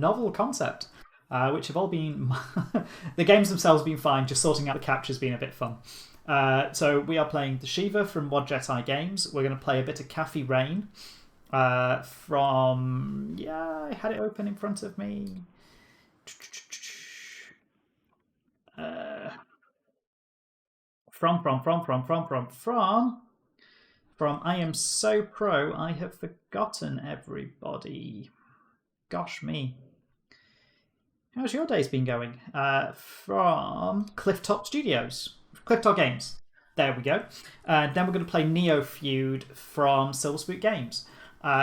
novel concept, which have all been... the games themselves have been fine, just sorting out the captures being a bit fun. So we are playing the Shivah from Mod Jedi Games. We're going to play a bit of Cafe Rain from... Yeah, I had it open in front of me. From I Am So Pro, I Have Forgotten Everybody. Gosh me. How's your days been going? From Clifftop Games. There we go. Then we're going to play Neo Feud from Silver Spook Games.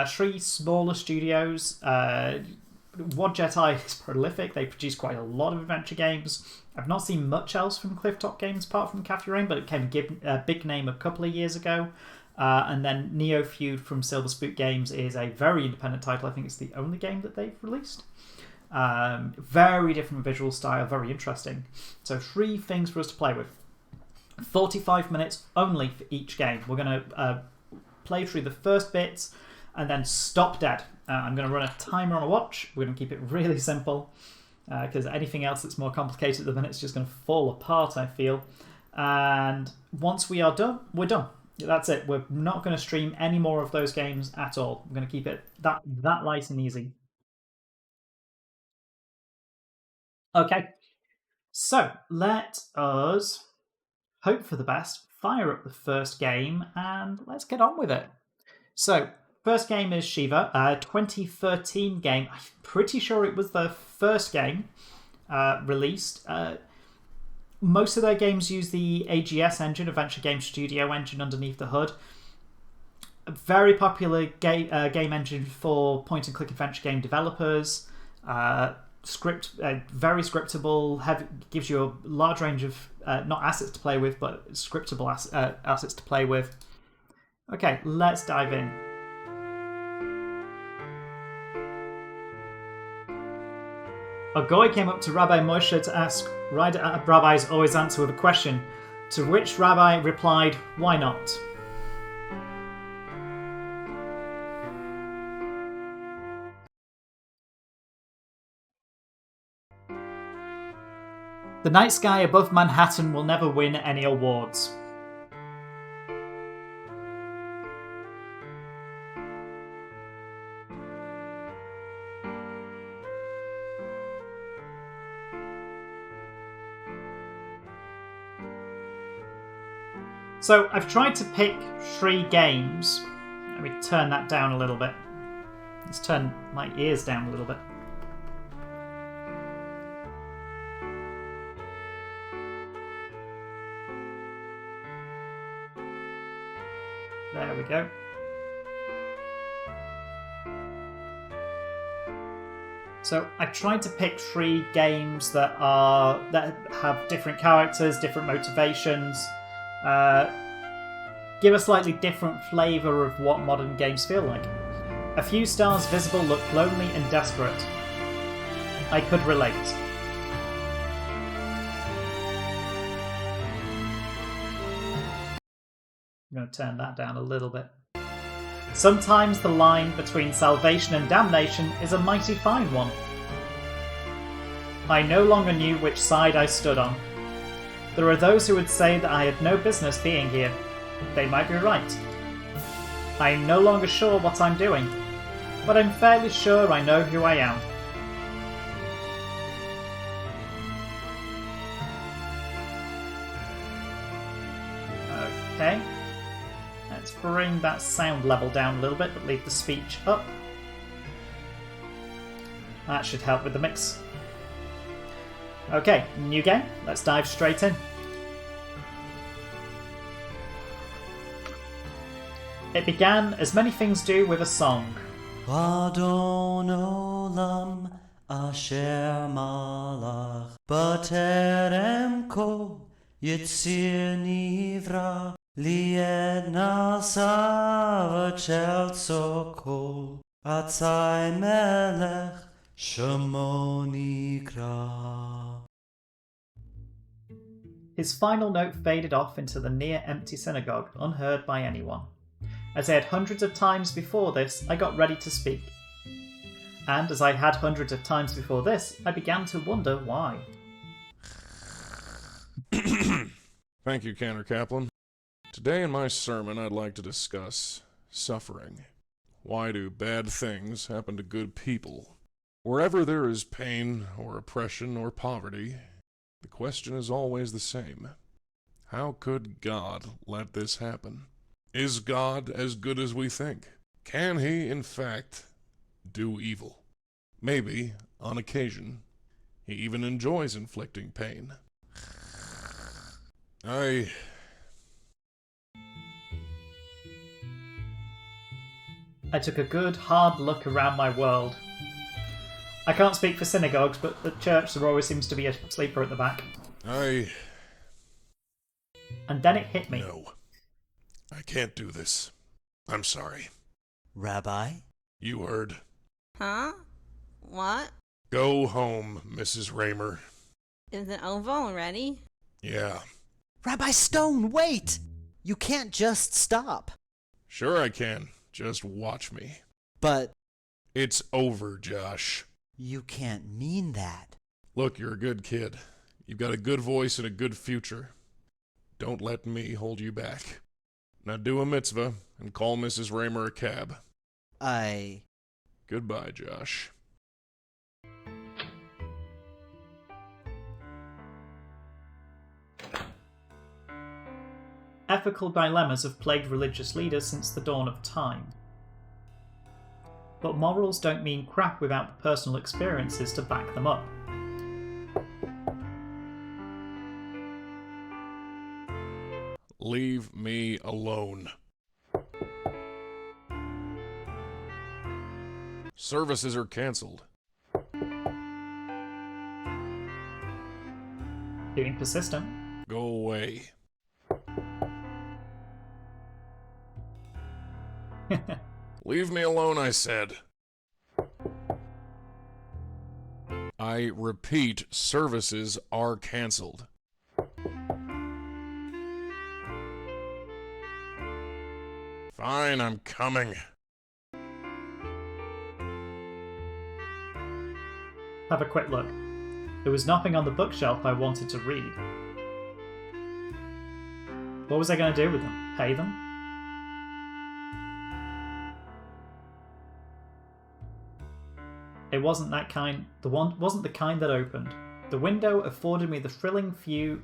3 smaller studios. Mod Jedi is prolific. They produce quite a lot of adventure games. I've not seen much else from Clifftop Games apart from Cafe Rain, but it became a big name a couple of years ago. And then Neo Feud from Silver Spook Games is a very independent title. I think it's the only game that they've released. Very different visual style, very interesting. So 3 things for us to play with. 45 minutes only for each game. We're going to play through the first bits and then stop dead. I'm going to run a timer on a watch. We're going to keep it really simple because anything else that's more complicated at the minute is just going to fall apart, I feel. And once we are done, we're done. That's it. We're not going to stream any more of those games at all. We're going to keep it that light and easy. Okay, so let us hope for the best, fire up the first game, and let's get on with it. So, first game is Shivah, a 2013 game. I'm pretty sure it was the first game released. Most of their games use the AGS engine, Adventure Game Studio engine, underneath the hood. A very popular game engine for point-and-click adventure game developers. Very scriptable, gives you a large range of not assets to play with, but scriptable assets to play with. Okay, let's dive in. A guy came up to Rabbi Moshe to ask. Rabbis always answer with a question, to which Rabbi replied, "Why not?" The night sky above Manhattan will never win any awards. So I've tried to pick 3 games. Let me turn that down a little bit. Let's turn my ears down a little bit. There we go. So I tried to pick 3 games that have different characters, different motivations, give a slightly different flavour of what modern games feel like. A few stars visible look lonely and desperate. I could relate. I'm going to turn that down a little bit. Sometimes the line between salvation and damnation is a mighty fine one. I no longer knew which side I stood on. There are those who would say that I had no business being here. They might be right. I am no longer sure what I'm doing, but I'm fairly sure I know who I am. Okay. Let's bring that sound level down a little bit, but leave the speech up. That should help with the mix. Okay, new game. Let's dive straight in. It began, as many things do, with a song. Adon olam asher malach b'terem kol yitzir nivra lied nasav chelso kol atzai melech shemo nikra. His final note faded off into the near-empty synagogue, unheard by anyone. As I had hundreds of times before this, I got ready to speak. And as I had hundreds of times before this, I began to wonder why. Thank you, Cantor Kaplan. Today in my sermon, I'd like to discuss suffering. Why do bad things happen to good people? Wherever there is pain or oppression or poverty, the question is always the same. How could God let this happen? Is God as good as we think? Can he, in fact, do evil? Maybe, on occasion, he even enjoys inflicting pain. I took a good, hard look around my world. I can't speak for synagogues, but at church there always seems to be a sleeper at the back. And then it hit me. No. I can't do this. I'm sorry. Rabbi? You heard. Huh? What? Go home, Mrs. Raymer. Is it over already? Yeah. Rabbi Stone, wait! You can't just stop. Sure I can. Just watch me. But It's over, Josh. you can't mean that. Look, you're a good kid. You've got a good voice and a good future. Don't let me hold you back. Now do a mitzvah and call Mrs. Raymer a cab. Goodbye, Josh. Ethical dilemmas have plagued religious leaders since the dawn of time. But morals don't mean crap without the personal experiences to back them up. Leave me alone. Services are canceled. Being persistent. Go away. Leave me alone, I said. I repeat, services are canceled. Fine, I'm coming. Have a quick look. There was nothing on the bookshelf I wanted to read. What was I going to do with them? Pay them? It wasn't that kind. Wasn't the kind that opened. The window afforded me the thrilling view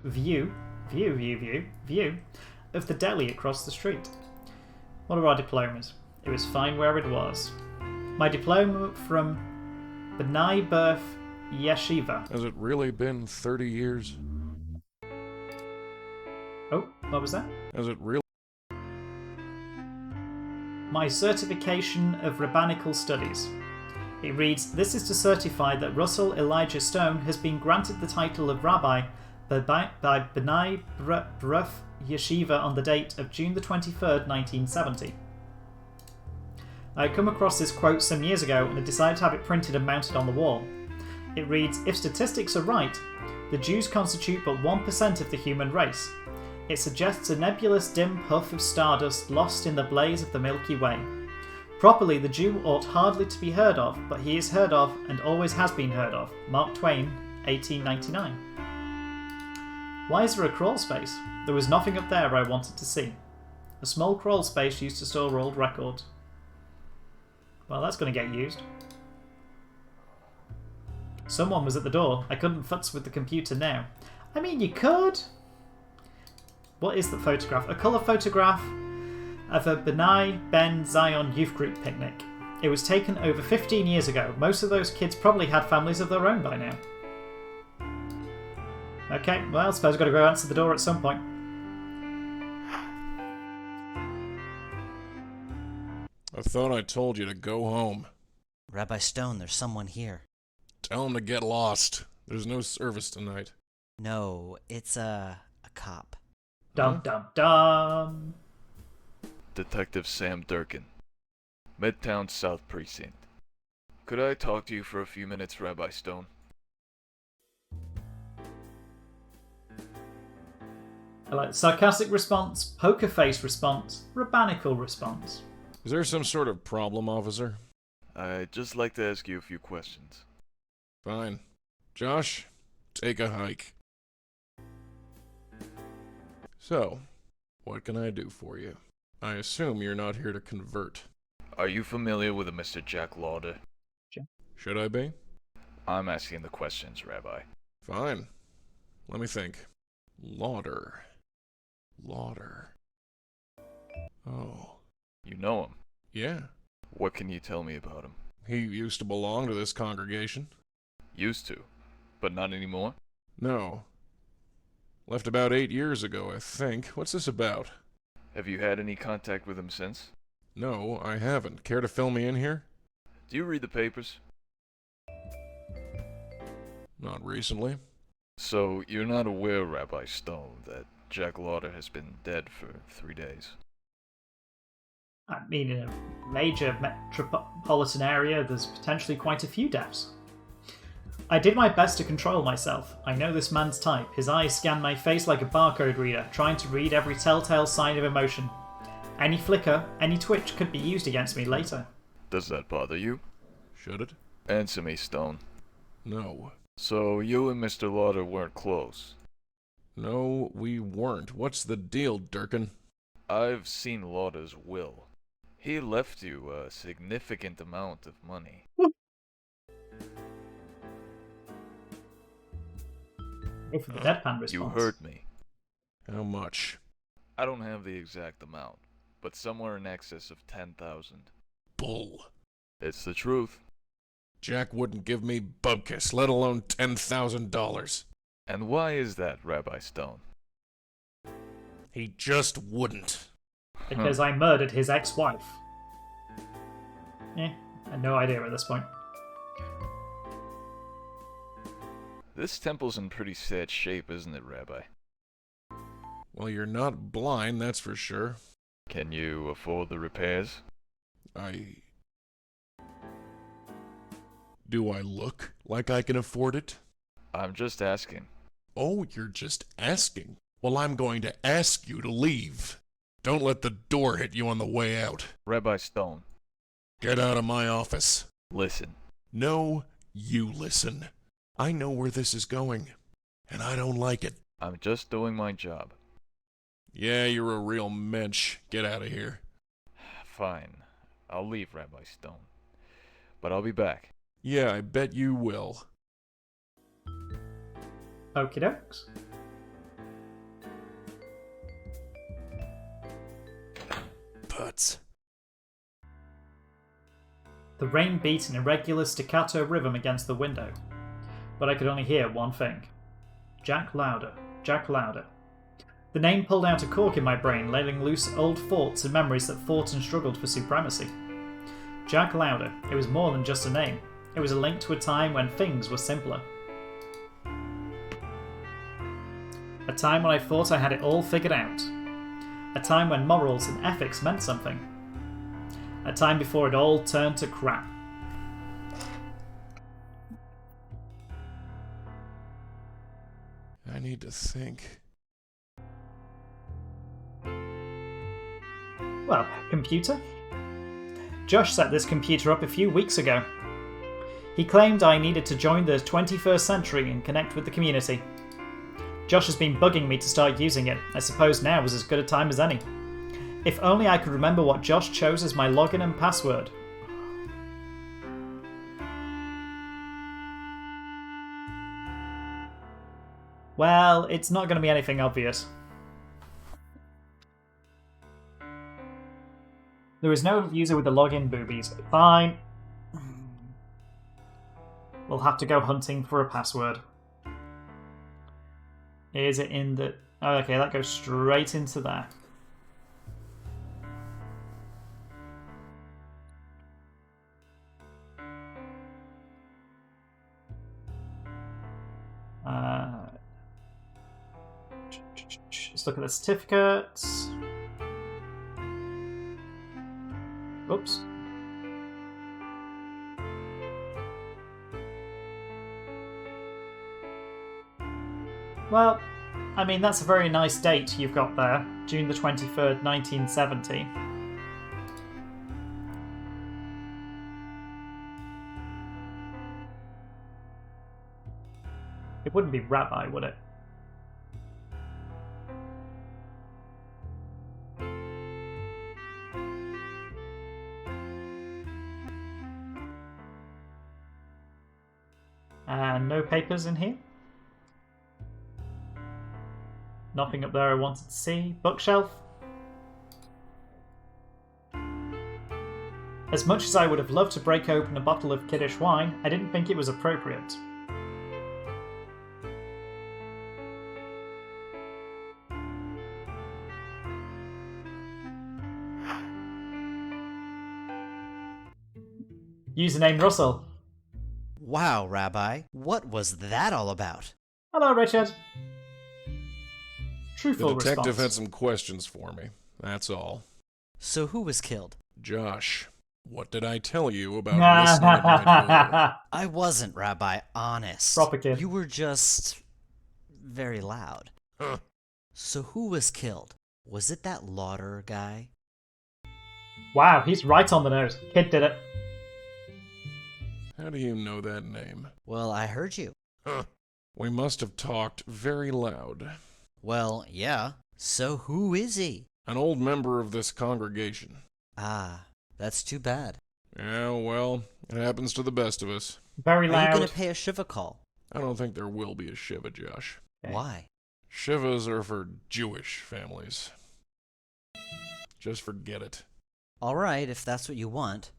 of the deli across the street. What are our diplomas? It was fine where it was. My diploma from B'nai B'rith Yeshiva. Has it really been 30 years? Oh, what was that? Has it really? My certification of rabbinical studies. It reads, "This is to certify that Russell Elijah Stone has been granted the title of rabbi by B'nai B'rith Yeshiva on the date of June the 23rd, 1970. I had come across this quote some years ago and had decided to have it printed and mounted on the wall. It reads, "If statistics are right, the Jews constitute but 1% of the human race. It suggests a nebulous dim puff of stardust lost in the blaze of the Milky Way. Properly, the Jew ought hardly to be heard of, but he is heard of and always has been heard of." Mark Twain, 1899. Why is there a crawl space? There was nothing up there I wanted to see. A small crawl space used to store old records. Well, that's going to get used. Someone was at the door. I couldn't futz with the computer now. I mean, you could. What is the photograph? A colour photograph of a B'nai Ben Zion youth group picnic. It was taken over 15 years ago. Most of those kids probably had families of their own by now. Okay, well, I suppose I've got to go answer the door at some point. I thought I told you to go home. Rabbi Stone, there's someone here. Tell him to get lost. There's no service tonight. No, it's a cop. Dum dum dum. Detective Sam Durkin, Midtown South Precinct. Could I talk to you for a few minutes, Rabbi Stone? I like sarcastic response, poker face response, rabbinical response. Is there some sort of problem, officer? I'd just like to ask you a few questions. Fine. Josh, take a hike. So, what can I do for you? I assume you're not here to convert. Are you familiar with a Mr. Jack Lauder? Should I be? I'm asking the questions, Rabbi. Fine. Let me think. Lauder. Oh. You know him. Yeah. What can you tell me about him? He used to belong to this congregation. Used to, but not anymore? No. Left about 8 years ago, I think. What's this about? Have you had any contact with him since? No, I haven't. Care to fill me in here? Do you read the papers? Not recently. So, you're not aware, Rabbi Stone, that Jack Lauder has been dead for 3 days? I mean, in a major metropolitan area, there's potentially quite a few deaths. I did my best to control myself. I know this man's type. His eyes scan my face like a barcode reader, trying to read every telltale sign of emotion. Any flicker, any twitch could be used against me later. Does that bother you? Should it? Answer me, Stone. No. So, you and Mr. Lauder weren't close? No, we weren't. What's the deal, Durkin? I've seen Lauder's will. He left you a significant amount of money. Go for the deadpan response. You heard me. How much? I don't have the exact amount, but somewhere in excess of 10,000. Bull. It's the truth. Jack wouldn't give me bubkiss, let alone $10,000. And why is that, Rabbi Stone? He just wouldn't. Because I murdered his ex-wife. I had no idea at this point. This temple's in pretty sad shape, isn't it, Rabbi? Well, you're not blind, that's for sure. Can you afford the repairs? Do I look like I can afford it? I'm just asking. Oh, you're just asking. Well, I'm going to ask you to leave. Don't let the door hit you on the way out. Rabbi Stone, Get out of my office. listen. No, you listen. I know where this is going, and I don't like it. I'm just doing my job. Yeah, you're a real mensch. Get out of here. Fine. I'll leave, Rabbi Stone. But I'll be back. Yeah, I bet you will. Okie dokes. Putz. The rain beat an irregular staccato rhythm against the window, but I could only hear one thing. Jack Lauder. Jack Lauder. The name pulled out a cork in my brain, laying loose old thoughts and memories that fought and struggled for supremacy. Jack Lauder. It was more than just a name. It was a link to a time when things were simpler. A time when I thought I had it all figured out. A time when morals and ethics meant something. A time before it all turned to crap. I need to think. Well, computer? Josh set this computer up a few weeks ago. He claimed I needed to join the 21st century and connect with the community. Josh has been bugging me to start using it. I suppose now was as good a time as any. If only I could remember what Josh chose as my login and password. Well, it's not going to be anything obvious. There is no user with the login boobies. Fine. We'll have to go hunting for a password. Is it in the... Oh, okay, that goes straight into there. Let's look at the certificates. Oops. Well, I mean, that's a very nice date you've got there. June the 23rd, 1970. It wouldn't be Rabbi, would it? And no papers in here. Nothing up there I wanted to see. Bookshelf. As much as I would have loved to break open a bottle of Kiddush wine, I didn't think it was appropriate. Username Russell. Wow, Rabbi, what was that all about? Hello, Richard. The Truthful detective response. had some questions for me. That's all. So who was killed? Josh, what did I tell you about listening at my door? I wasn't, Rabbi, honest. Proper kid. You were just very loud. Huh. So who was killed? Was it that Lauder guy? Wow, he's right on the nose. Kid did it. How do you know that name? Well, I heard you. Huh. We must have talked very loud. Well, yeah. So who is he? An old member of this congregation. Ah, that's too bad. Yeah, well, it happens to the best of us. Very Are loud. you going to pay a Shiva call? I don't think there will be a Shiva, Josh. Okay. Why? Shivas are for Jewish families. Just forget it. All right, if that's what you want.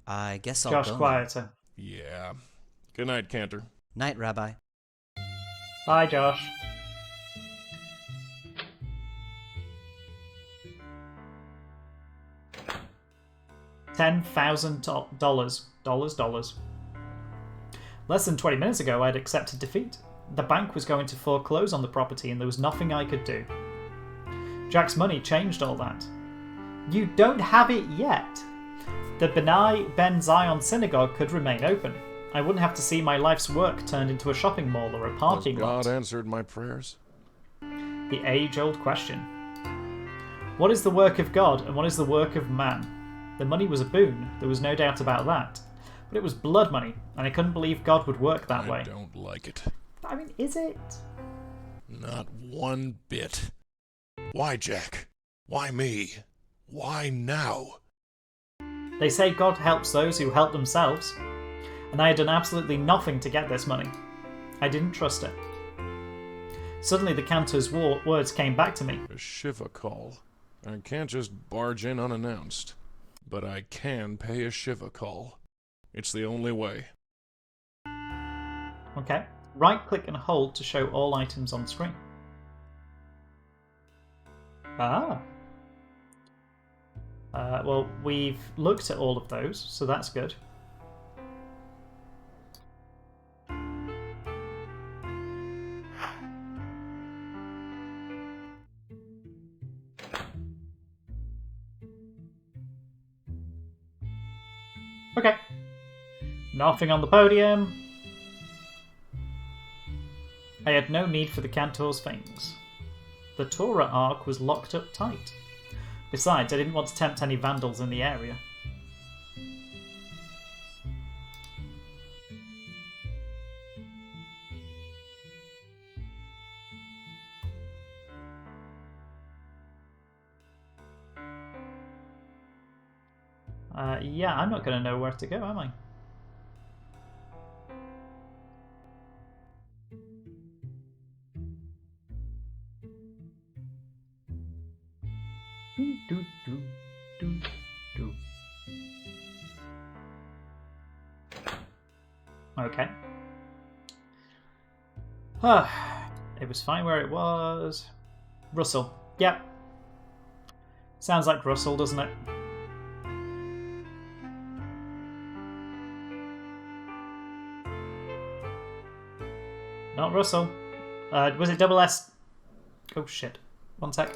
I guess I'll Josh, go now. quieter. Yeah. Good night, Cantor. Night, Rabbi. Bye, Josh. $10,000. Less than 20 minutes ago, I'd accepted defeat. The bank was going to foreclose on the property and there was nothing I could do. Jack's money changed all that. You don't have it yet. The Benai Ben Zion synagogue could remain open. I wouldn't have to see my life's work turned into a shopping mall or a Has parking God lot. answered my prayers? The age-old question. What is the work of God and what is the work of man? The money was a boon, there was no doubt about that. But it was blood money, and I couldn't believe God would work that way. I don't like it. I mean, is it? Not one bit. Why, Jack? Why me? Why now? They say God helps those who help themselves. And I had done absolutely nothing to get this money. I didn't trust it. Suddenly the cantor's words came back to me. A Shiva call. I can't just barge in unannounced. But I can pay a Shiva call. It's the only way. Okay. Right-click and hold to show all items on screen. Ah. Well, we've looked at all of those, so that's good. Okay. Nothing on the podium. I had no need for the cantor's things. The Torah Ark was locked up tight. Besides, I didn't want to tempt any vandals in the area. Yeah, I'm not going to know where to go, am I? Do, do, do, do. Okay. It was fine where it was. Russell. Yep. Sounds like Russell, doesn't it? Not Russell. Was it double S? Oh shit. One sec.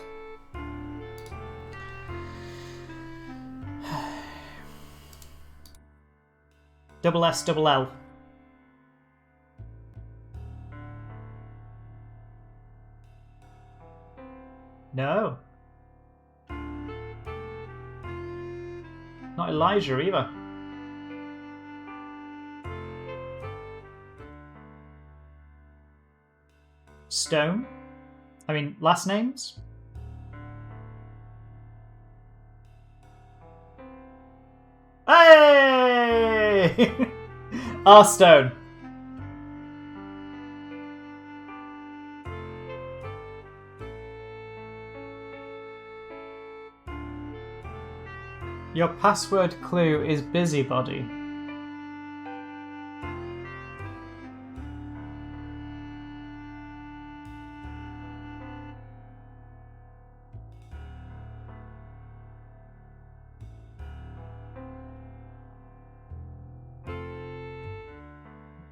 Double S, double L. No. Not Elijah either. Stone? I mean, last names? Hey! R. Stone. Your password clue is busybody.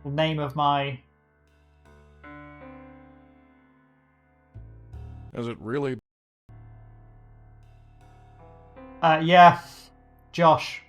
Name of my... Is it really? Yeah. Josh.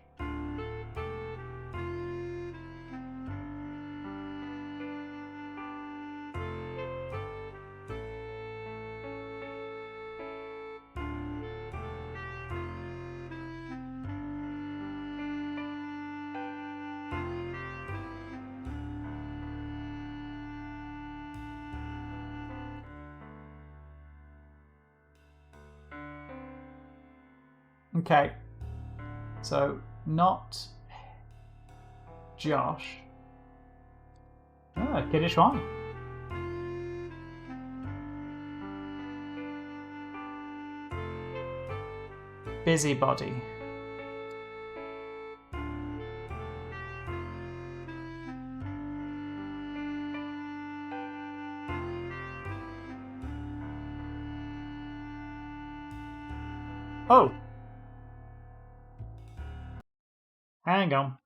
Okay. So, not Josh. Oh, kiddish one. Busybody. Oh. Hang on.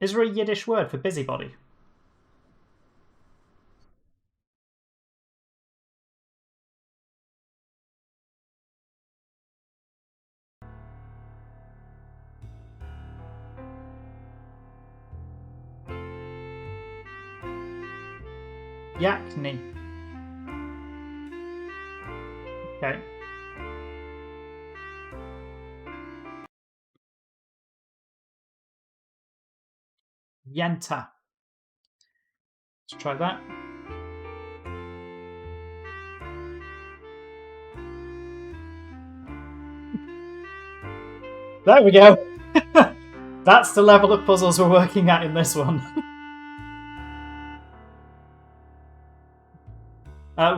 Is there a Yiddish word for busybody? Yakni. Okay. Yenta. Let's try that. There we go. That's the level of puzzles we're working at in this one.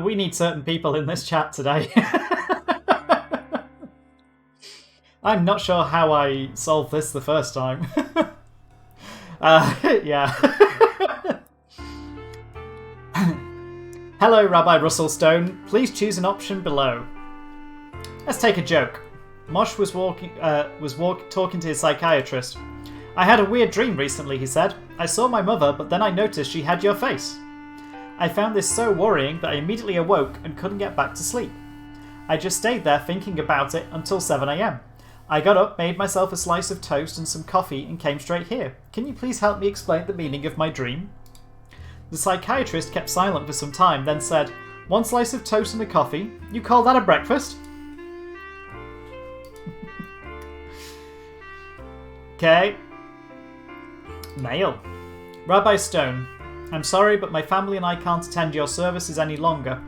We need certain people in this chat today. I'm not sure how I solved this the first time. Yeah. Hello, Rabbi Russell Stone. Please choose an option below. Let's take a joke. Mosh was talking to his psychiatrist. I had a weird dream recently, he said. I saw my mother, but then I noticed she had your face. I found this so worrying that I immediately awoke and couldn't get back to sleep. I just stayed there thinking about it until 7 AM. I got up, made myself a slice of toast and some coffee and came straight here. Can you please help me explain the meaning of my dream? The psychiatrist kept silent for some time, then said, 1 slice of toast and a coffee? You call that a breakfast? Okay. Mail. Rabbi Stone, I'm sorry, but my family and I can't attend your services any longer.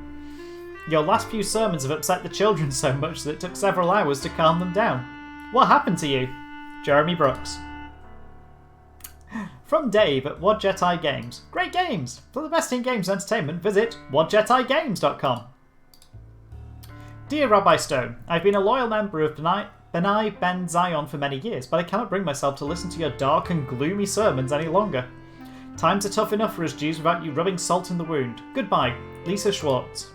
Your last few sermons have upset the children so much that it took several hours to calm them down. What happened to you? Jeremy Brooks. From Dave at What Jedi Games. Great games! For the best in games entertainment, visit whatjetigames.com. Dear Rabbi Stone, I've been a loyal member of Benai Ben Zion for many years, but I cannot bring myself to listen to your dark and gloomy sermons any longer. Times are tough enough for us Jews without you rubbing salt in the wound. Goodbye, Lisa Schwartz.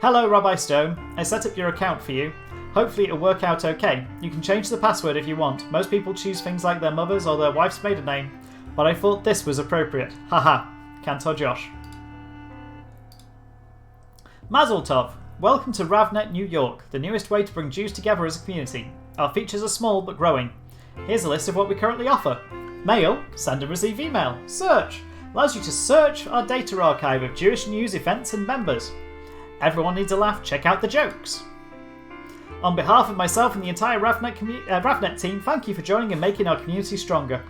Hello, Rabbi Stone. I set up your account for you. Hopefully it'll work out okay. You can change the password if you want. Most people choose things like their mother's or their wife's maiden name, but I thought this was appropriate. Haha. Cantor Josh. Mazel Tov. Welcome to RavNet New York, the newest way to bring Jews together as a community. Our features are small but growing. Here's a list of what we currently offer. Mail, send and receive email. Search, allows you to search our data archive of Jewish news, events, and members. Everyone needs a laugh, check out the jokes. On behalf of myself and the entire RavNet team, thank you for joining and making our community stronger.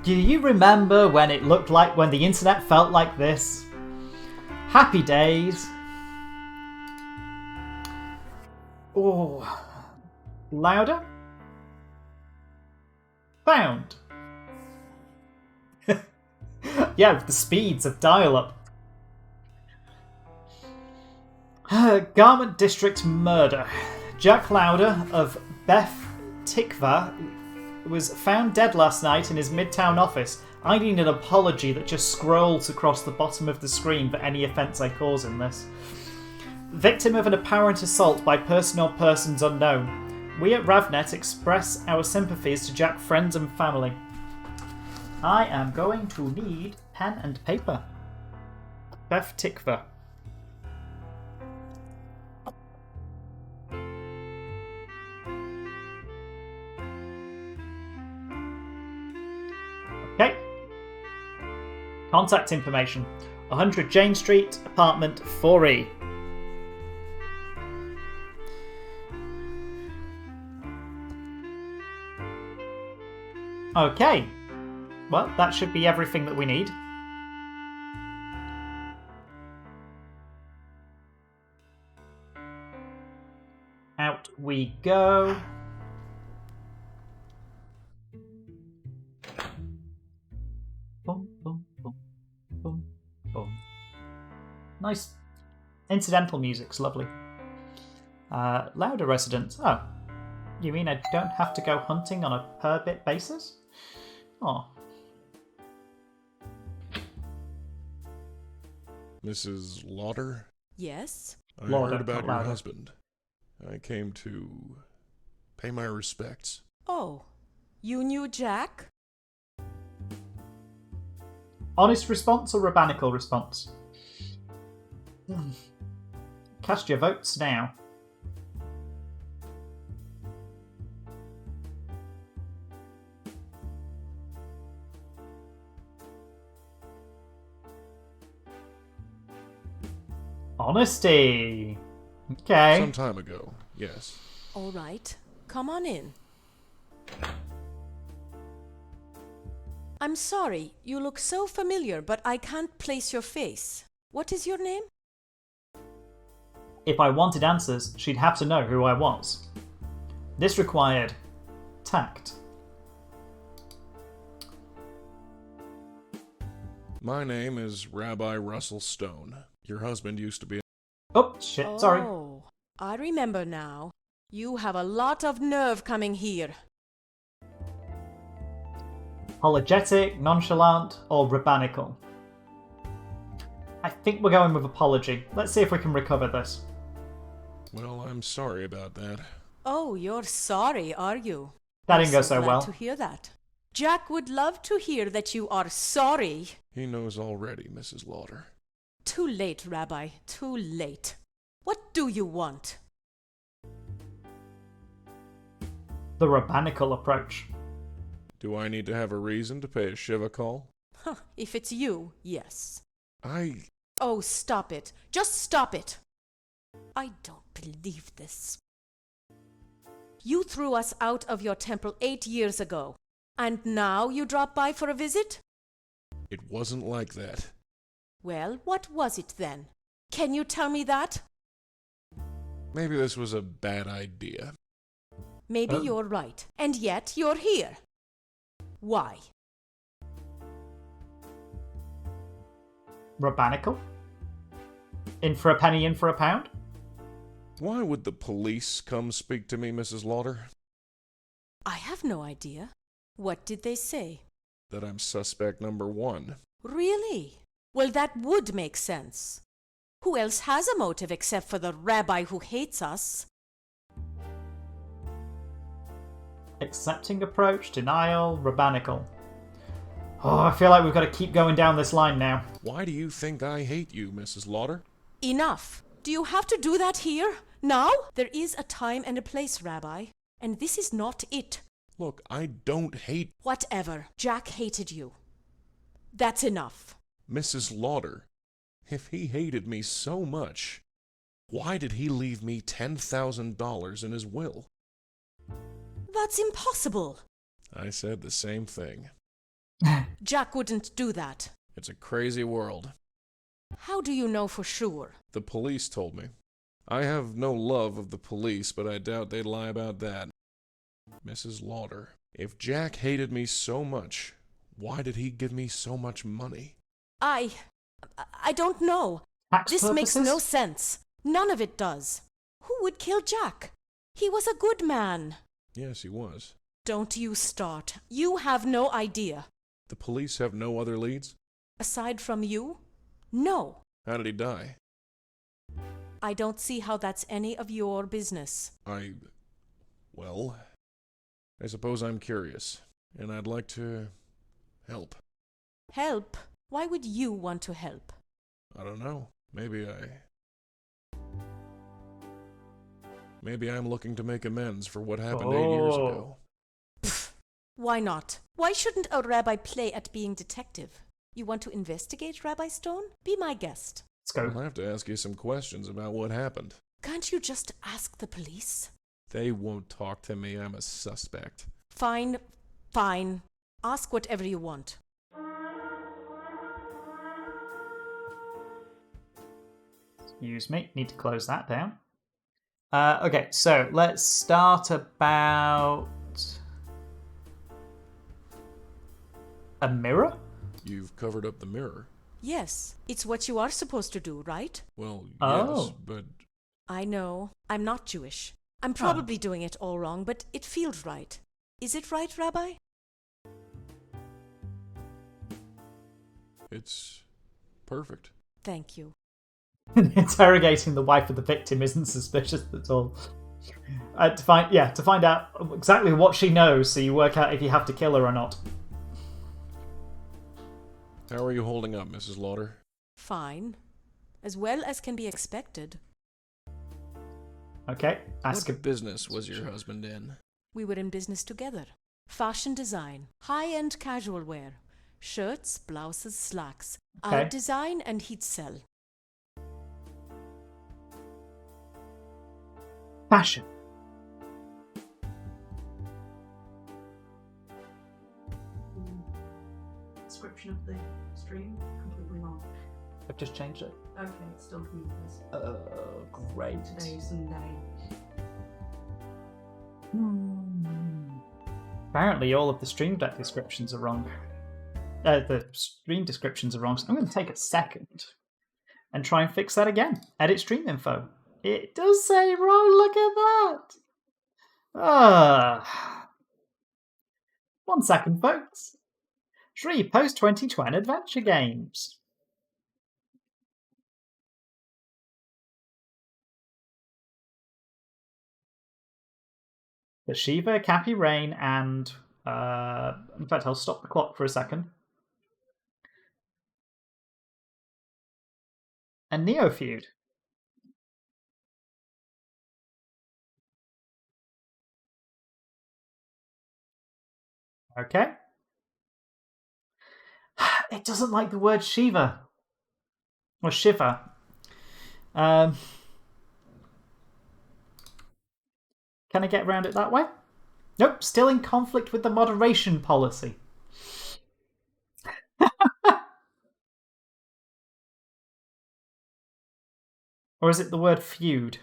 Do you remember when it looked like when the internet felt like this? Happy days. Oh, louder? Found. Yeah, with the speeds of dial-up. Garment District murder. Jack Lauder of Beth Tikva was found dead last night in his Midtown office. I need an apology that just scrolls across the bottom of the screen for any offence I cause in this. Victim of an apparent assault by person or persons unknown. We at RavNet express our sympathies to Jack's friends and family. I am going to need pen and paper. Beth Tikva. Okay. Contact information. 100 Jane Street, apartment 4E. Okay. Well, that should be everything that we need. Out we go. Boom, boom, boom, boom, boom. Nice incidental music's lovely. Louder residents. Oh, you mean I don't have to go hunting on a per bit basis? Oh. Mrs. Lauder? Yes? I Lauder, heard about not your louder. husband. I came to pay my respects. Oh, you knew Jack? Honest response or rabbinical response? Cast your votes now. Honesty. Okay. Some time ago, yes. All right, come on in. I'm sorry, you look so familiar, but I can't place your face. What is your name? If I wanted answers, she'd have to know who I was. This required tact. My name is Rabbi Russell Stone. Your husband used to be... Oh, shit, sorry. Oh, I remember now. You have a lot of nerve coming here. Apologetic, nonchalant, or rabbinical? I think we're going with apology. Let's see if we can recover this. Well, I'm sorry about that. Oh, you're sorry, are you? That I'm didn't go so glad well. to hear that. Jack would love to hear that you are sorry. He knows already, Mrs. Lauder. Too late, Rabbi, too late. What do you want? The rabbinical approach. Do I need to have a reason to pay a Shivah call? Huh, if it's you, yes. I... Oh, stop it. Just stop it. I don't believe this. You threw us out of your temple 8 years ago. And now you drop by for a visit? It wasn't like that. Well, what was it then? Can you tell me that? Maybe this was a bad idea. Maybe you're right. And yet you're here. Why? Rabbinical? In for a penny, in for a pound? Why would the police come speak to me, Mrs. Lauder? I have no idea. What did they say? That I'm suspect number one. Really? Well, that would make sense. Who else has a motive except for the rabbi who hates us? Accepting approach, denial, rabbinical. Oh, I feel like we've got to keep going down this line now. Why do you think I hate you, Mrs. Lauder? Enough. Do you have to do that here? Now? There is a time and a place, Rabbi. And this is not it. Look, I don't hate... Whatever. Jack hated you. That's enough. Mrs. Lauder. If he hated me so much, why did he leave me $10,000 in his will? That's impossible. I said the same thing. Jack wouldn't do that. It's a crazy world. How do you know for sure? The police told me. I have no love of the police, but I doubt they'd lie about that. Mrs. Lauder, if Jack hated me so much, why did he give me so much money? I don't know. Tax This makes purposes? no sense. None of it does. Who would kill Jack? He was a good man. Yes, he was. Don't you start. You have no idea. The police have no other leads? Aside from you? No. How did he die? I don't see how that's any of your business. Well, I suppose I'm curious, and I'd like to help. Help? Why would you want to help? I don't know. Maybe I'm looking to make amends for what happened 8 years ago. Why not? Why shouldn't a rabbi play at being detective? You want to investigate, Rabbi Stone? Be my guest. Let's go. I'll have to ask you some questions about what happened. Can't you just ask the police? They won't talk to me. I'm a suspect. Fine, fine. Ask whatever you want. Excuse me. Need to close that down. Okay, so let's start about a mirror. You've covered up the mirror. Yes, it's what you are supposed to do, right? Well, yes, Oh. but I know. I'm not Jewish. I'm probably doing it all wrong, but it feels right. Is it right, Rabbi? it's perfect. Thank you. Interrogating the wife of the victim isn't suspicious at all. To find out exactly what she knows, so you work out if you have to kill her or not. How are you holding up, Mrs. Lauder? Fine. As well as can be expected. Okay, ask What a business was your husband in? We were in business together. Fashion design. High-end casual wear. Shirts, blouses, slacks. Okay. I'd design and he'd sell. fashion. Description of the stream completely wrong. I've just changed it. Okay, it's still communities. Great. Today's Sunday. Apparently, all of the stream deck descriptions are wrong. The stream descriptions are wrong. So I'm going to take a second and try and fix that again. Edit stream info. It does say wrong. Look at that. 1 second, folks. Shri post 2020 adventure games. The Shivah, Cappy Rain, and in fact, I'll stop the clock for a second. And Neo Feud. Okay. It doesn't like the word Shiva. Or Shiva. Can I get around it that way? Nope, still in conflict with the moderation policy. Or is it the word feud?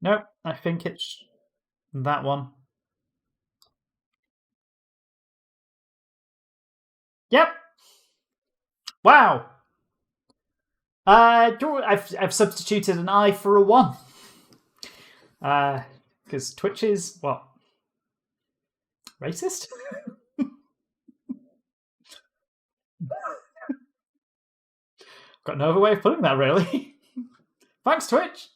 Nope, I think it's that one. Yep. Wow. I've substituted an I for a 1. Because Twitch is what? Racist? Got no other way of putting that, really. Thanks, Twitch.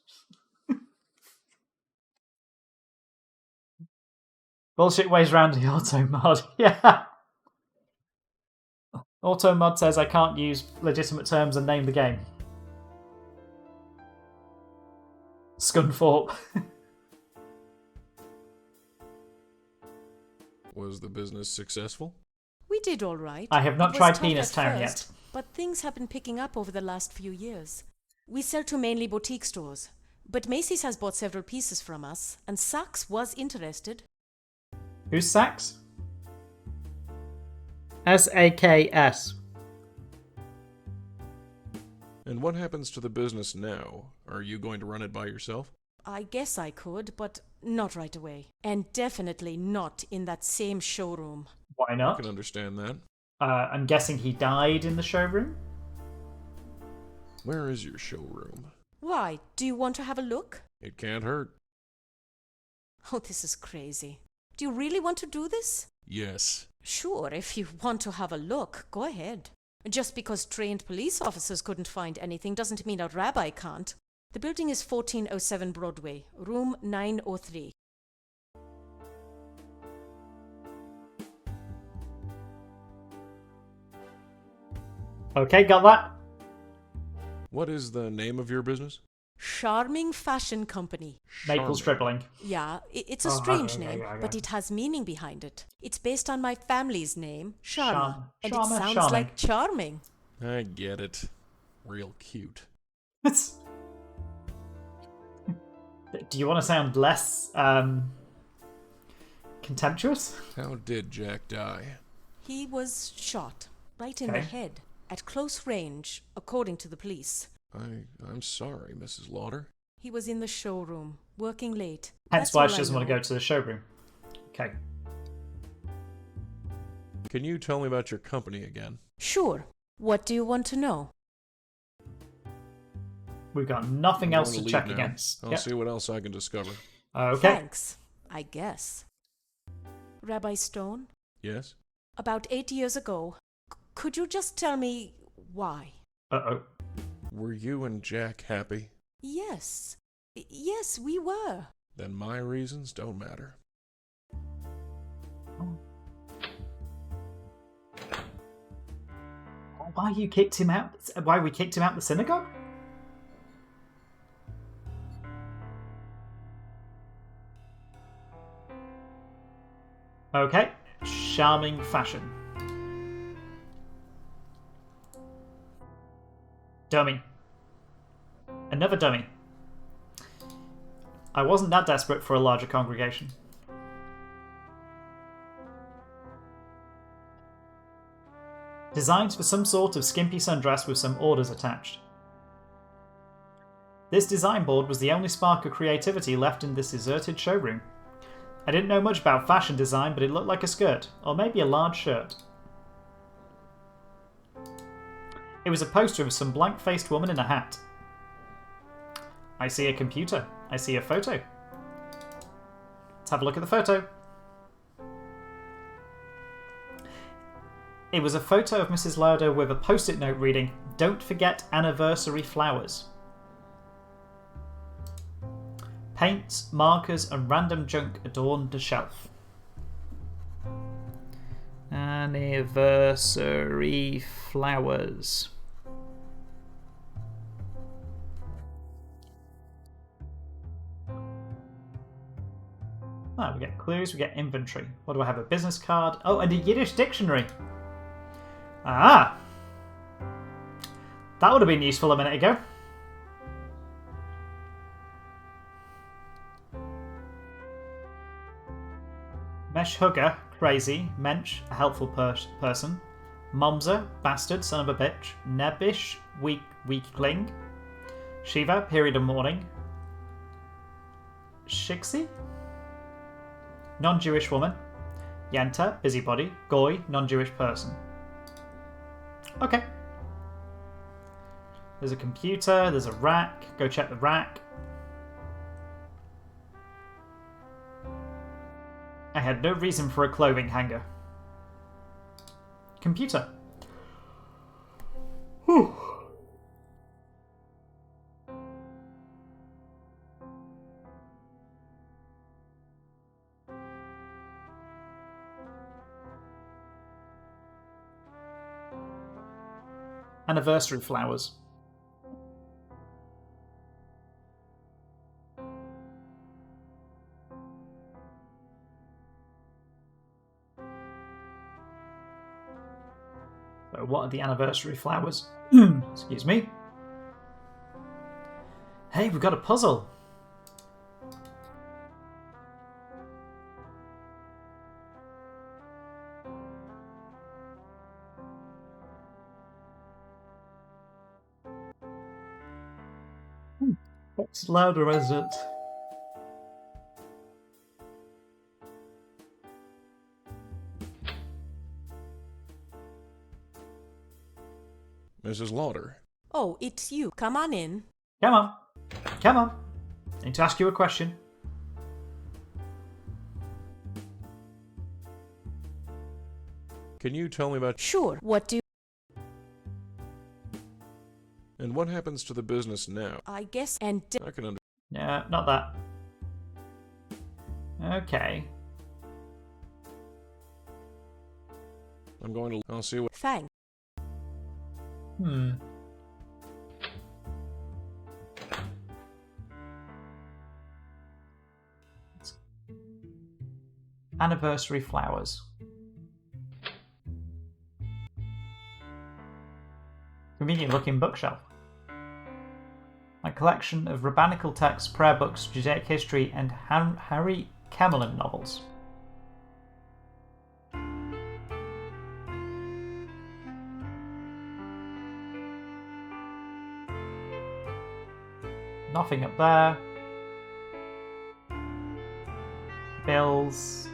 Bullshit ways around the auto mod. Yeah. Auto mod says I can't use legitimate terms and name the game. Scunthorpe. Was the business successful? We did all right. I have not It was tried tough Penis at Town first, yet. but things have been picking up over the last few years. We sell to mainly boutique stores, but Macy's has bought several pieces from us, and Saks was interested. Who's Saks? S-A-K-S. And what happens to the business now? Are you going to run it by yourself? I guess I could, but not right away. And definitely not in that same showroom. Why I not? can understand that. I'm guessing he died in the showroom? Where is your showroom? Why? Do you want to have a look? It can't hurt. Oh, this is crazy. Do you really want to do this? Yes. Sure, if you want to have a look, go ahead. Just because trained police officers couldn't find anything doesn't mean a rabbi can't. The building is 1407 Broadway, room 903. Okay, got that. What is the name of your business? Charming Fashion Company. Maple's Charming. dribbling. Yeah, it's a Oh, strange okay, name, okay. but it has meaning behind it. It's based on my family's name, Sharma, Charm- and Sharma, it sounds charming. like charming. I get it. Real cute. Do you want to sound less contemptuous? How did Jack die? He was shot right in the Okay. head at close range, according to the police. I'm sorry, Mrs. Lauder. He was in the showroom, working late. Hence That's why all she I doesn't want to know. go to the showroom. Okay. Can you tell me about your company again? Sure. What do you want to know? We've got nothing I'm else going to leave check now. against. I'll Yep. see what else I can discover. Okay. Thanks, I guess. Rabbi Stone, Yes? about 8 years ago, could you just tell me why? Uh-oh. Were you and Jack happy? Yes. Yes, we were. Then my reasons don't matter. Why you kicked him out? Why we kicked him out the synagogue? Okay. Charming fashion. Dummy. Another dummy. I wasn't that desperate for a larger congregation. Designs for some sort of skimpy sundress with some orders attached. This design board was the only spark of creativity left in this deserted showroom. I didn't know much about fashion design, but it looked like a skirt, or maybe a large shirt. It was a poster of some blank-faced woman in a hat. I see a computer. I see a photo. Let's have a look at the photo. It was a photo of Mrs. Lauder with a post-it note reading, "Don't forget anniversary flowers." Paints, markers, and random junk adorned the shelf. Anniversary flowers. Ah, we get clues, we get inventory. What do I have? A business card. Oh, and a Yiddish dictionary. Ah! That would have been useful a minute ago. Mesh hugger, crazy. Mensch, a helpful person. Momser, bastard, son of a bitch. Nebish, weakling. Shiva, period of mourning. Shixi? Non-Jewish woman. Yenta, busybody. Goy, non-Jewish person. Okay. There's a computer, there's a rack. Go check the rack. I had no reason for a clothing hanger. Computer. Whew. Anniversary flowers. are the anniversary flowers? Excuse me. Hey, we've got a puzzle. What's louder, is it? Mrs. Lauder. Oh, it's you. Come on in. Come on. Come on. I need to ask you a question. Can you tell me about... Sure. What do And what happens to the business now? I guess and I can understand. Yeah, not that. Okay. I'm going to... I'll see what... thanks. Anniversary flowers. Convenient looking bookshelf. A collection of rabbinical texts, prayer books, Judaic history, and Harry Cameron novels. Nothing up there. Bills.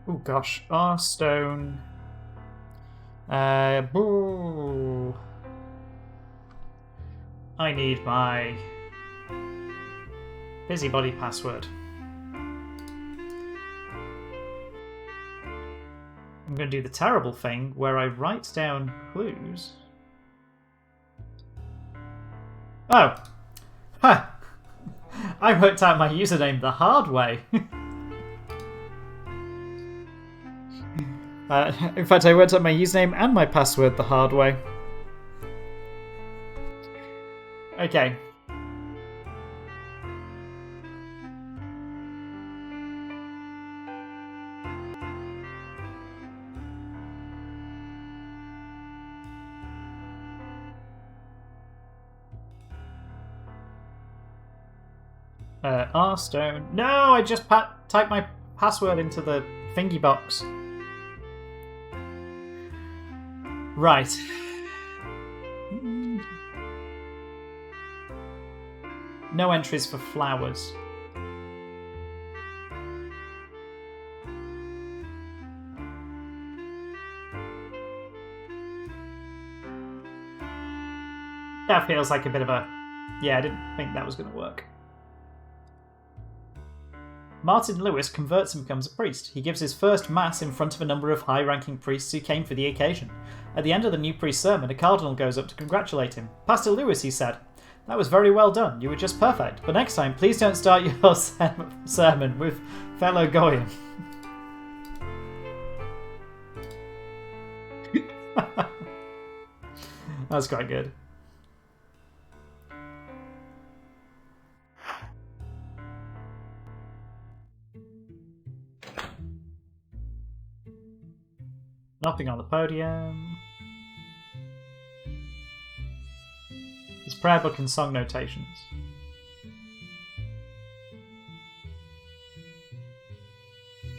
Oh gosh, R-Stone. Boo. I need my busybody password. I'm going to do the terrible thing where I write down clues. Oh! Huh! I worked out my username the hard way. In fact, I worked out my username and my password the hard way. Okay. R-Stone. No, I just typed my password into the thingy box. Right. No entries for flowers. That feels like a bit of a... Yeah, I didn't think that was going to work. Martin Lewis converts and becomes a priest. He gives his first mass in front of a number of high-ranking priests who came for the occasion. At the end of the new priest's sermon, a cardinal goes up to congratulate him. "Pastor Lewis," he said, "that was very well done. You were just perfect. But next time, please don't start your sermon with fellow Goyim." That's quite good. Nothing on the podium. His prayer book and song notations.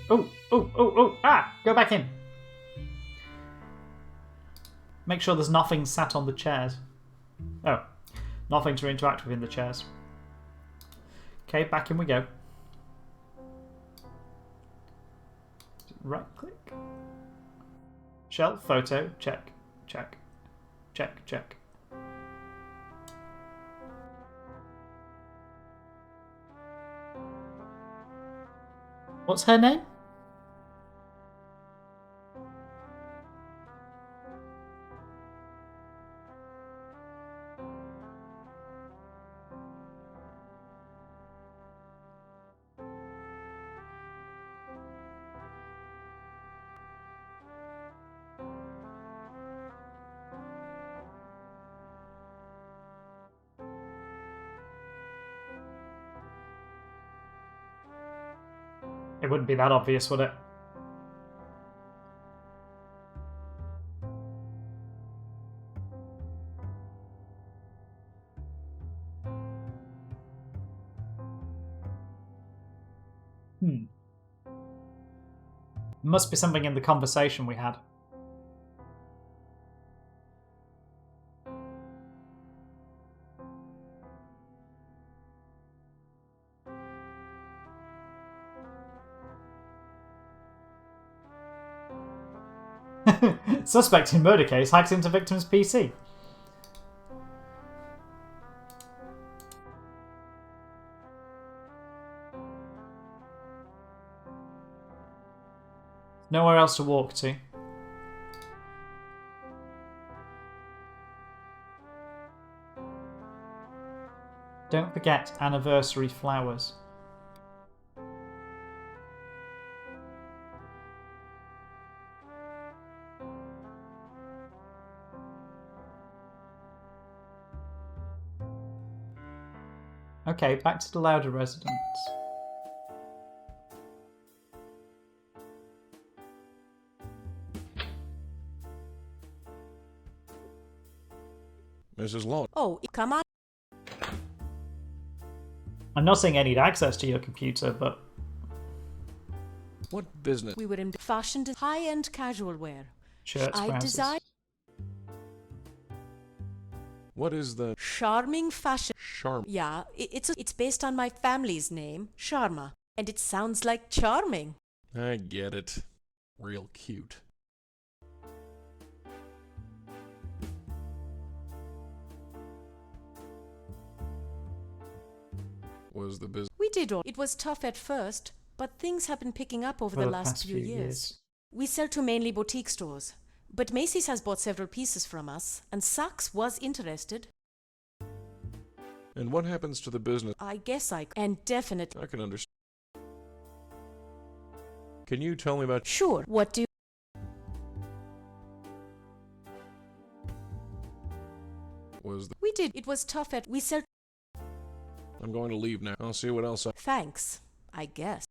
Oh! Ah! Go back in. Make sure there's nothing sat on the chairs. Oh. Nothing to interact with in the chairs. Okay, back in we go. Right click. Shelf, photo, check, check, check, check. What's her name? It wouldn't be that obvious, would it? Must be something in the conversation we had. Suspect in murder case hacks into victim's PC. Nowhere else to walk to. Don't forget anniversary flowers. Okay, back to the Lauder residence. Mrs. Law. Oh, come on. I'm not saying I need access to your computer, but What business? We were in fashion high-end casual wear. shirts, I trousers. design What is the charming fashion. charm? Yeah, it's based on my family's name, Sharma, and it sounds like charming. I get it. Real cute. Was the business? We did all. It was tough at first, but things have been picking up over For the the last past few few years. years. We sell to mainly boutique stores, but Macy's has bought several pieces from us, and Saks was interested. And what happens to the business? I guess and definitely. I can understand. Can you tell me about? Sure. What do you... Was the? We did. It was tough at... We sell... I'm going to leave now. I'll see what else I. Thanks, I guess.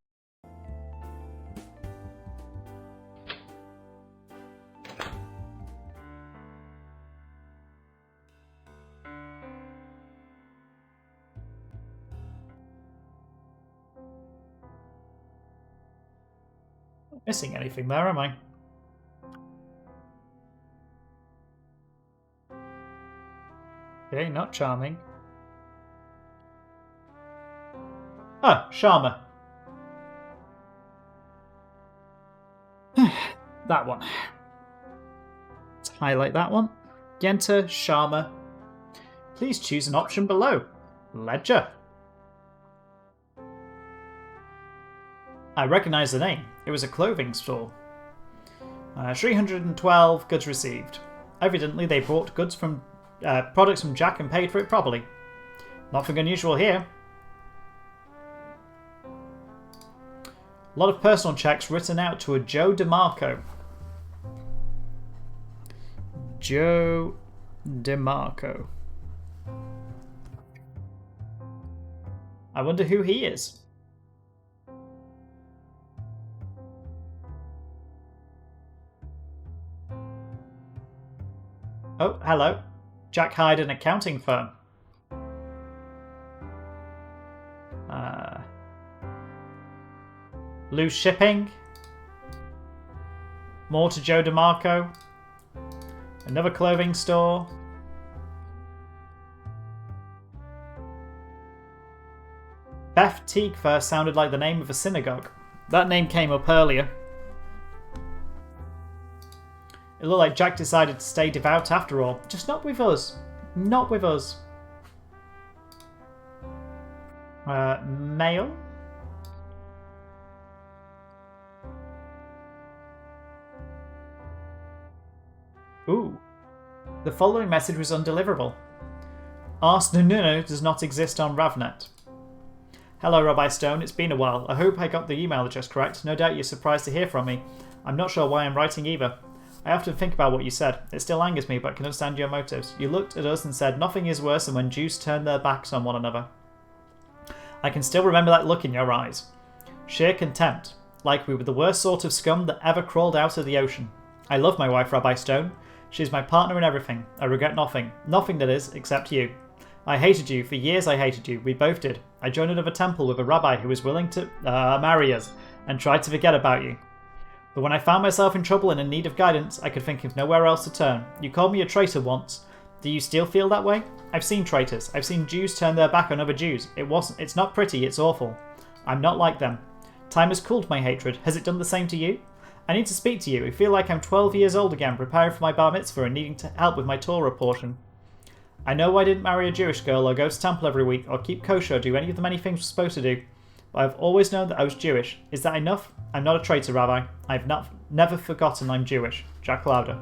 Not missing anything there, am I? Okay, not charming. Ah, Sharma. That one. Let's highlight that one. Enter Sharma. Please choose an option below. Ledger. I recognize the name. It was a clothing store. 312 goods received. Evidently, they bought goods from products from Jack and paid for it properly. Nothing unusual here. A lot of personal checks written out to a Joe DeMarco. Joe DeMarco. I wonder who he is. Oh, hello. Jack hired an accounting firm. Loose shipping. More to Joe DeMarco. Another clothing store. Beth Teakfer sounded like the name of a synagogue. That name came up earlier. It looked like Jack decided to stay devout after all. Just not with us. Not with us. Mail? Ooh. The following message was undeliverable. Ars Nunno does not exist on Ravnet. Hello, Rabbi Stone. It's been a while. I hope I got the email address correct. No doubt you're surprised to hear from me. I'm not sure why I'm writing either. I often think about what you said. It still angers me, but I can understand your motives. You looked at us and said, nothing is worse than when Jews turn their backs on one another. I can still remember that look in your eyes. Sheer contempt. like we were the worst sort of scum that ever crawled out of the ocean. I love my wife, Rabbi Stone. She's my partner in everything. I regret nothing. Nothing, that is, except you. I hated you. For years I hated you. We both did. I joined another temple with a rabbi who was willing to marry us and tried to forget about you. But when I found myself in trouble and in need of guidance, I could think of nowhere else to turn. You called me a traitor once. Do you still feel that way? I've seen traitors. I've seen Jews turn their back on other Jews. It's not pretty, it's awful. I'm not like them. Time has cooled my hatred. Has it done the same to you? I need to speak to you. I feel like I'm 12 years old again, preparing for my bar mitzvah and needing to help with my Torah portion. I know I didn't marry a Jewish girl or go to temple every week or keep kosher or do any of the many things we're supposed to do, but I've always known that I was Jewish. Is that enough? I'm not a traitor, Rabbi. I've never forgotten I'm Jewish. Jack Lauder.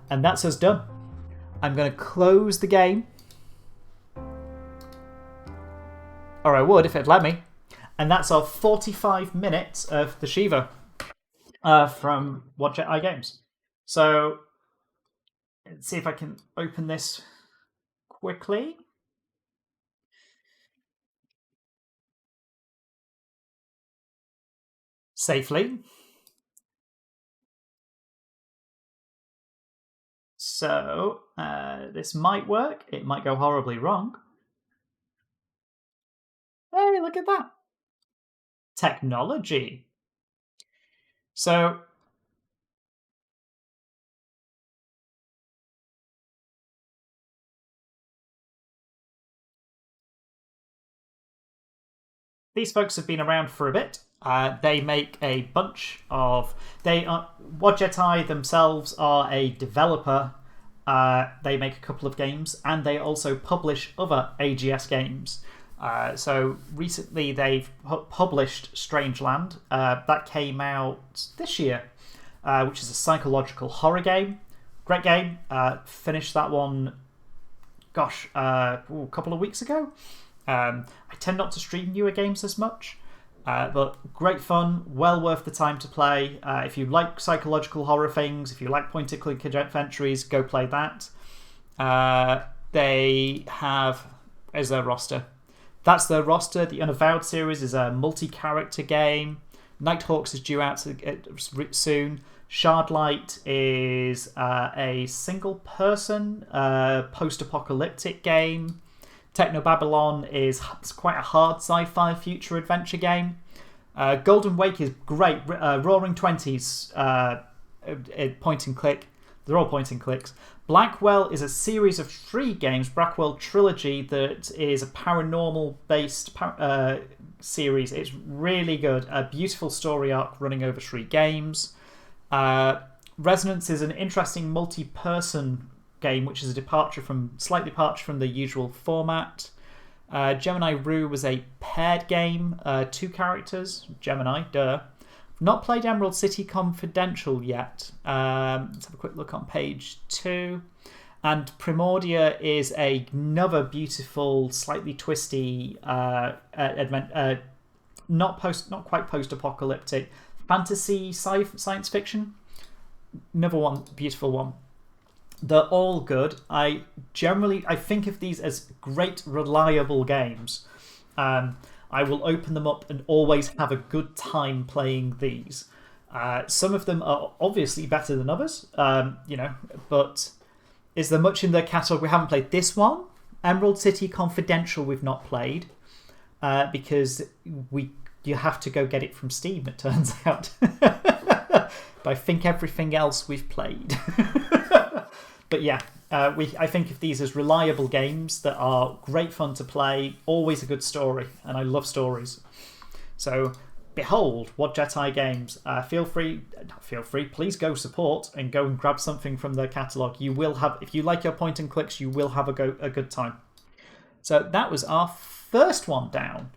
And that's us done. I'm going to close the game. Or I would if it'd let me. And that's our 45 minutes of the Shivah from What Jedi Games. So, let's see if I can open this quickly. Safely. So, this might work. It might go horribly wrong. Hey, look at that. Technology. So, these folks have been around for a bit. They make a bunch of... What Jedi themselves are a developer. They make a couple of games, and they also publish other AGS games. So recently they've published Strangeland. That came out this year, which is a psychological horror game. Great game. Finished that one, a couple of weeks ago. I tend not to stream newer games as much, but great fun, well worth the time to play. If you like psychological horror things, if you like point-and-click adventures, go play that. They have... Is their roster? That's their roster. The Unavowed series is a multi-character game. Nighthawks is due out soon. Shardlight is a single-person post-apocalyptic game. Technobabylon is quite a hard sci-fi future adventure game. Golden Wake is great. Roaring Twenties, point and click. They're all point and clicks. Blackwell is a series of 3 games, Blackwell Trilogy, that is a paranormal-based series. It's really good. A beautiful story arc running over 3 games. Resonance is an interesting multi-person game, which is a slight departure from the usual format. Gemini Rue was a paired game, 2 characters. Gemini, duh. Not played Emerald City Confidential yet. Let's have a quick look on page 2. And Primordia is another beautiful, slightly twisty, not quite post-apocalyptic, fantasy science fiction. Another one, beautiful one. They're all good. I think of these as great, reliable games. I will open them up and always have a good time playing these. Some of them are obviously better than others, but is there much in their catalogue we haven't played? This one, Emerald City Confidential, we've not played because you have to go get it from Steam, it turns out. But I think everything else we've played. But yeah, I think of these as reliable games that are great fun to play, always a good story, and I love stories. So, behold, What Jedi Games. Please go support and go and grab something from their catalogue. You will have, if you like your point and clicks, you will have a good time. So that was our first one down.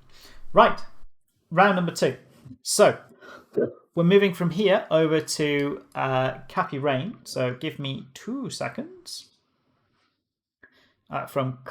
Right, round number 2. So, we're moving from here over to Cappy Rain. So give me 2 seconds. From